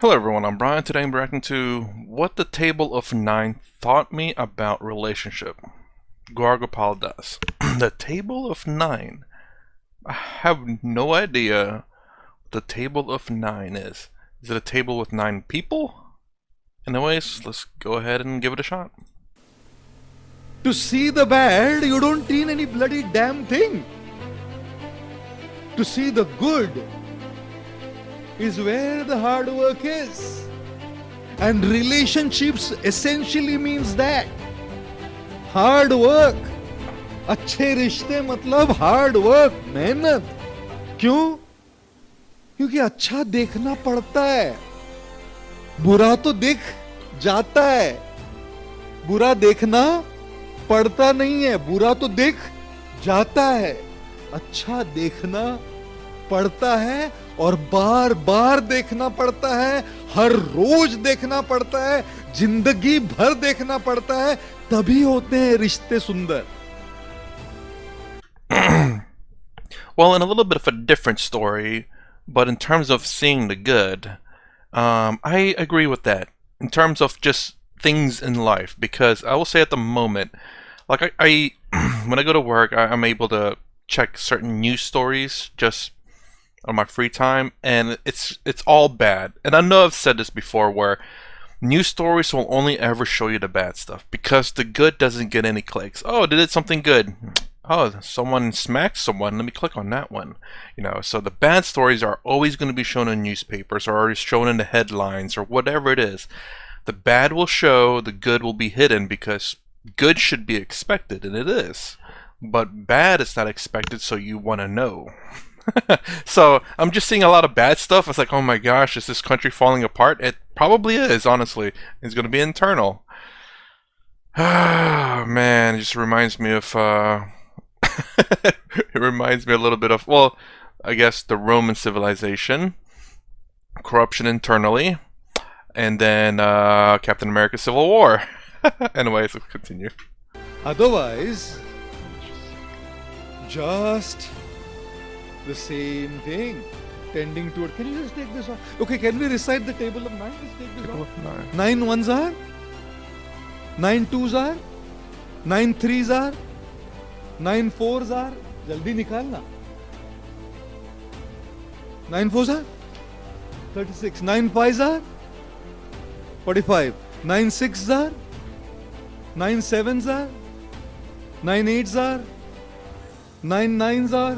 Hello everyone, I'm Brian. Today I'm reacting to What the Table of Nine Taught Me About Relationship. Gaur does. The Table of Nine. I have no idea what the Table of Nine is. Is it a table with 9 people? Anyways, let's go ahead and give it a shot. To see the bad, you don't need any bloody damn thing. To see the good is where the hard work is. And relationships essentially means that. Hard work. अच्छे रिश्ते मतलब hard work, मेहनत. क्यों? क्योंकि अच्छा देखना पड़ता है. बुरा तो दिख जाता है. बुरा देखना पड़ता नहीं है. बुरा तो दिख जाता है. अच्छा देखना पड़ता है और बार बार देखना पड़ता है. हर रोज देखना पड़ता है. जिंदगी भर देखना पड़ता है. तभी होते हैं रिश्ते सुंदर. Well, in a little bit of a different story, but in terms of seeing the good, I agree with that. In terms of just things in life, because I will say at the moment, like I when I go to work, I'm able to check certain news stories just on my free time, and it's all bad. And I know I've said this before, where news stories will only ever show you the bad stuff because the good doesn't get any clicks. Oh, they did something good. Oh, someone smacked someone. Let me click on that one. So the bad stories are always going to be shown in newspapers or already shown in the headlines or whatever it is. The bad will show, the good will be hidden because good should be expected, and it is. But bad is not expected, so you want to know. So I'm just seeing a lot of bad stuff. It's like, oh my gosh, is this country falling apart? It probably is, honestly. It's going to be internal. Ah, man, it just reminds me of it reminds me a little bit of, well, I guess the Roman civilization, corruption internally, and then Captain America Civil War. Anyways, let's continue. Otherwise, just the same thing. Tending toward. Can you just take this off? Okay, can we recite the table of 9? Let's take this off. 9 ones are? 9 twos are? 9 threes are? 9 fours are? जल्दी निकालना. 9 fours are? 36. 9 fives are? 45. 9 sixes are? 9 sevens are? 9 eights are? 9 nines are?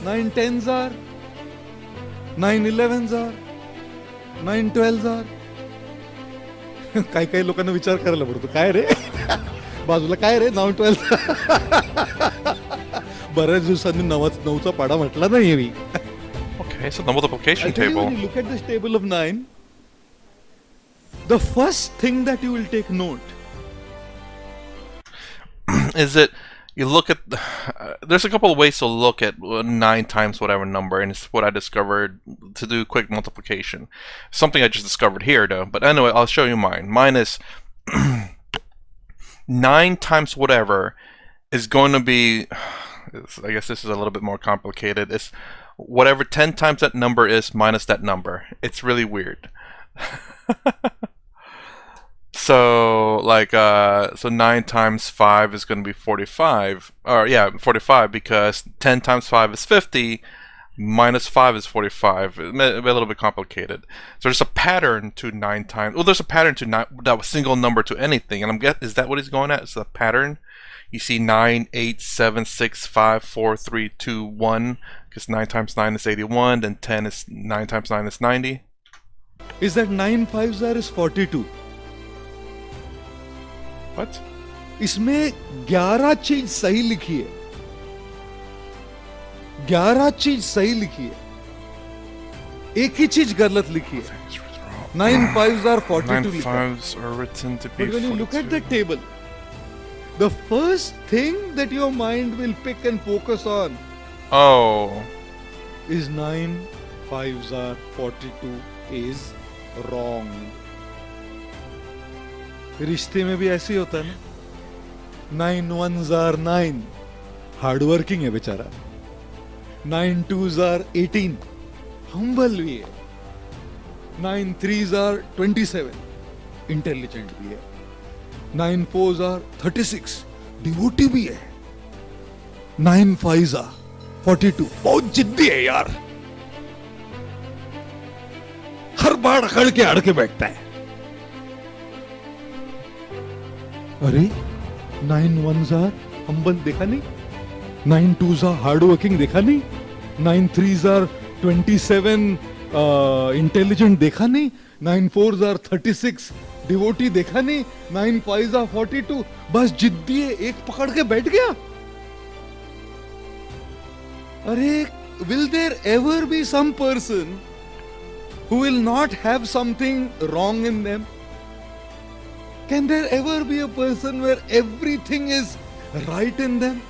9 tens are? 9 elevens are? 9 12s are? काही काही लोकांना विचार करायला पडतो, काय रे बाजूला काय रे 9 12. बऱ्याच दिवसांनी 9चा पाडा म्हटला नाही मी. Okay, so the multiplication table. When you look at this table of 9, the first thing that you will take note is it, you look at, there's a couple of ways to look at 9 times whatever number, and it's what I discovered to do quick multiplication. Something I just discovered here though, but anyway, I'll show you mine. Mine is 9 times whatever is going to be, I guess this is a little bit more complicated. It's whatever 10 times that number is minus that number. It's really weird. So like so 9 times 5 is going to be 45, or yeah, 45, because 10 times 5 is 50, minus 5 is 45. A little bit complicated. So there's a pattern to 9 times. Well, there's a pattern to that single number to anything, and is that what he's going at? It's a pattern. You see 9, 8, 7, 6, 5, 4, 3, 2, 1, because 9 times 9 is 81, then 10 is 9 times 9 is 90. is that 9 fives are is 42. What? इसमें 11 चीज सही लिखी है. 11 चीज सही लिखी है. एक ही चीज गलत लिखी है. 9 fives are 42. 9 fives are written to be 42. But when you look at the table, the first thing that your mind will pick and focus on is 9 fives are 42 is wrong. रिश्ते में भी ऐसे ही होता है ना. 9 ones are 9, हार्ड वर्किंग है बेचारा. 9 twos are 18, humble भी है. 9 threes are 27, इंटेलिजेंट भी है. 9 fours are 36, डिवोटी भी है. 9 fives are 42, बहुत जिद्दी है यार. हर बार अड़ के बैठता है. अरे 9 ones are हम्बल देखा नहीं. 9 twos are हार्ड वर्किंग देखा नहीं. 9 threes are 27, इंटेलिजेंट देखा नहीं. 9 fours are 36, डिवोटी देखा नहीं. 9 fives are 42, बस जिद्दी है, एक पकड़ के बैठ गया. अरे will there ever be some person who will not have something wrong in them? Can there ever be a person where everything is right in them?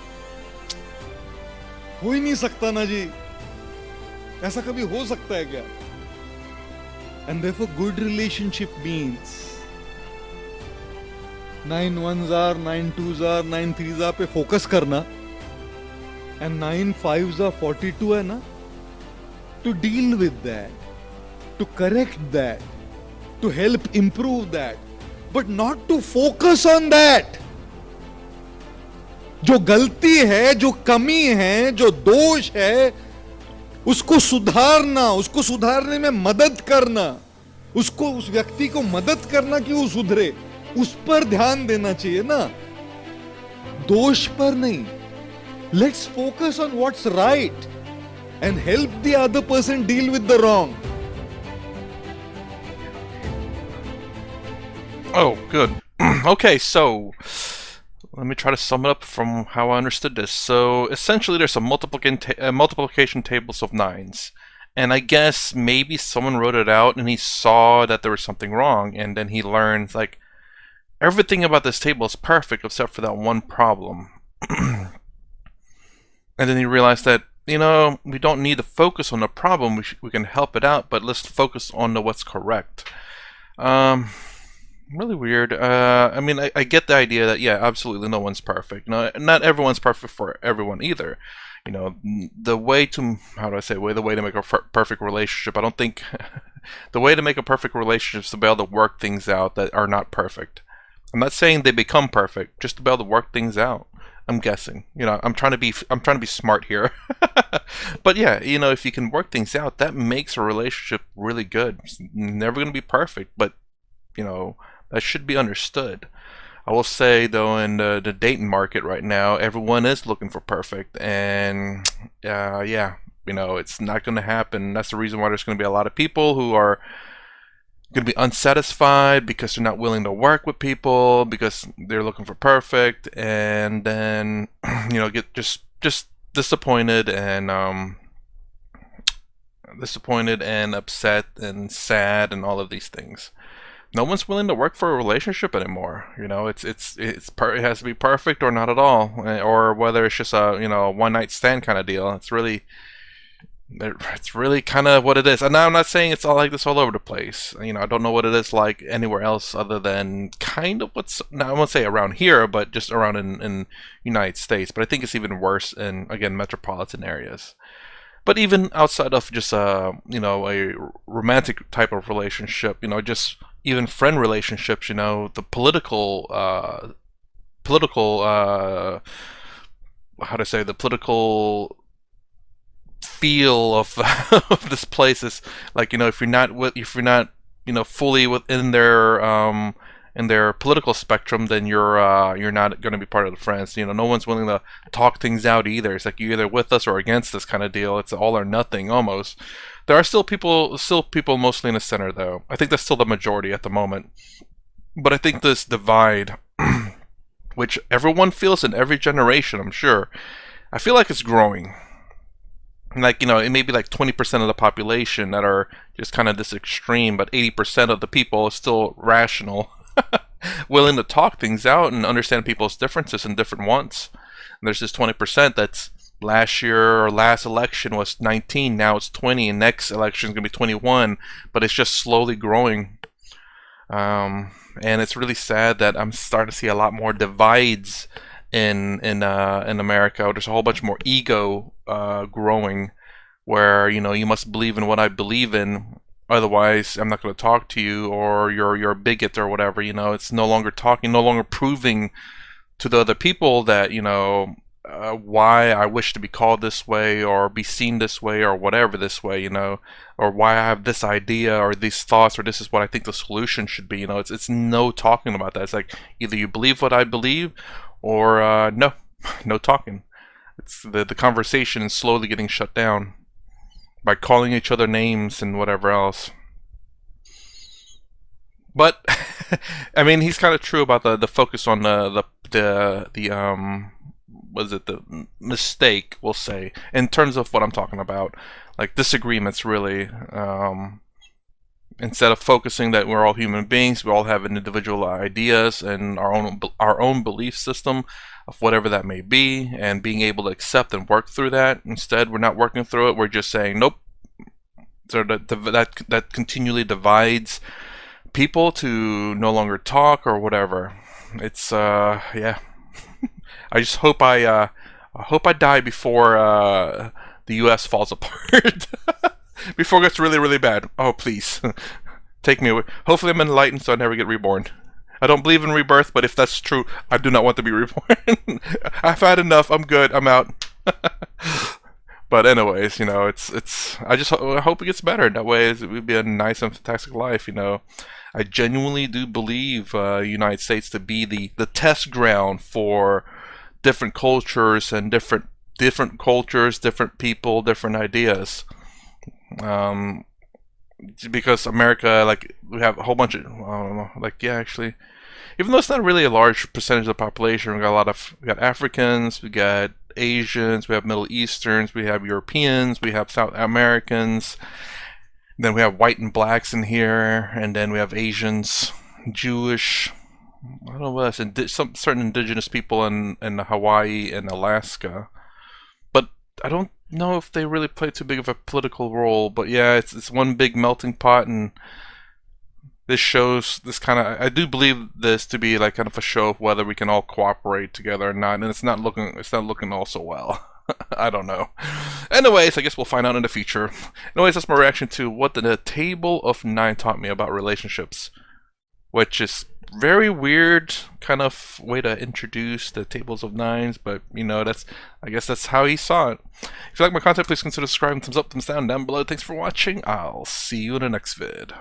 हो ही नहीं सकता ना जी. ऐसा कभी हो सकता है क्या? And therefore good relationship means 9 ones are, 9 twos are, 9 threes are पे फोकस करना, and 9 fives are 42 है ना, to deal with that, to correct that, to help improve that, but not to focus on that. जो गलती है, जो कमी है, जो दोष है, उसको सुधारना, उसको सुधारने में मदद करना, उसको, उस व्यक्ति को मदद करना कि वो सुधरे, उस पर ध्यान देना चाहिए ना, दोष पर नहीं. Let's focus on what's right and help the other person deal with the wrong. Oh, good. Okay, so let me try to sum it up from how I understood this. So essentially, there's some multiplication tables of nines, and I guess maybe someone wrote it out and he saw that there was something wrong, and then he learned like everything about this table is perfect except for that one problem. And then he realized that, you know, we don't need to focus on the problem. We can help it out, but let's focus on what's correct. Really weird. I mean, I get the idea that, yeah, absolutely no one's perfect. No, not everyone's perfect for everyone either. You know, the way to, how do I say, the way to make a perfect relationship, I don't think, the way to make a perfect relationship is to be able to work things out that are not perfect. I'm not saying they become perfect, just to be able to work things out. I'm guessing. You know, I'm trying to be smart here. But yeah, you know, if you can work things out, that makes a relationship really good. It's never going to be perfect, but you know, that should be understood. I will say though, in the dating market right now, everyone is looking for perfect, and yeah, you know, it's not going to happen. That's the reason why there's going to be a lot of people who are going to be unsatisfied because they're not willing to work with people because they're looking for perfect, and then you know, get just disappointed and upset and sad and all of these things. No one's willing to work for a relationship anymore. You know, it has to be perfect or not at all, or whether it's just a, you know, one night stand kind of deal. It's really kind of what it is. And now I'm not saying it's all like this all over the place. You know, I don't know what it is like anywhere else other than kind of what's, now I won't say around here, but just around in United States. But I think it's even worse in, again, metropolitan areas. But even outside of just you know, a romantic type of relationship, you know, just even friend relationships, you know, the political how to say, the political feel of of this place is like, you know, if you're not you know, fully within their in their political spectrum, then you're not going to be part of the friends. You know, no one's willing to talk things out either. It's like you're either with us or against us kind of deal. It's all or nothing almost. There are still people mostly in the center though. I think that's still the majority at the moment. But I think this divide, which everyone feels in every generation, I'm sure, I feel like it's growing. Like, you know, it may be like 20% of the population that are just kind of this extreme, but 80% of the people are still rational, willing to talk things out and understand people's differences and different wants. And there's this 20% that's last year or last election was 19, now it's 20, and next election is going to be 21, but it's just slowly growing. And it's really sad that I'm starting to see a lot more divides in America. There's a whole bunch more ego growing, where, you know, you must believe in what I believe in, Otherwise, I'm not going to talk to you, or you're a bigot or whatever. It's no longer talking, no longer proving to the other people that why I wish to be called this way or be seen this way or whatever this way, or why I have this idea or these thoughts or this is what I think the solution should be. It's no talking about that. It's like either you believe what I believe or no, no talking. It's the conversation is slowly getting shut down by calling each other names and whatever else. But I mean, he's kind of true about the focus on the was it the mistake, we'll say, in terms of what I'm talking about, like disagreements really. Instead of focusing that we're all human beings, we all have individual ideas and our own belief system of whatever that may be, and being able to accept and work through that. Instead, we're not working through it. We're just saying nope. So that continually divides people to no longer talk or whatever. It's yeah. I just hope I die before the U.S. falls apart. Before it gets really, really bad. Oh, please. Take me away. Hopefully I'm enlightened so I never get reborn. I don't believe in rebirth, but if that's true, I do not want to be reborn. I've had enough. I'm good. I'm out. But anyways, it's. I hope it gets better. That way, it would be a nice and fantastic life. I genuinely do believe United States to be the test ground for different cultures and different cultures, different people, different ideas. Because America, like, we have a whole bunch of, I don't know, like, yeah, actually, even though it's not really a large percentage of the population, we got Africans, we got Asians, we have Middle Easterns, we have Europeans, we have South Americans, then we have white and blacks in here, and then we have Asians, Jewish, I don't know what else, some certain indigenous people in Hawaii and Alaska. But I don't know if they really play too big of a political role. But yeah, it's one big melting pot, and this shows this kind of. I do believe this to be like kind of a show of whether we can all cooperate together or not, and it's not looking all so well. I don't know. Anyways, I guess we'll find out in the future. Anyways, that's my reaction to what the Table of Nine taught me about relationships, which is very weird kind of way to introduce the tables of nines, but I guess that's how he saw it. If you like my content, please consider subscribing, thumbs up, thumbs down below. Thanks for watching. I'll see you in the next vid.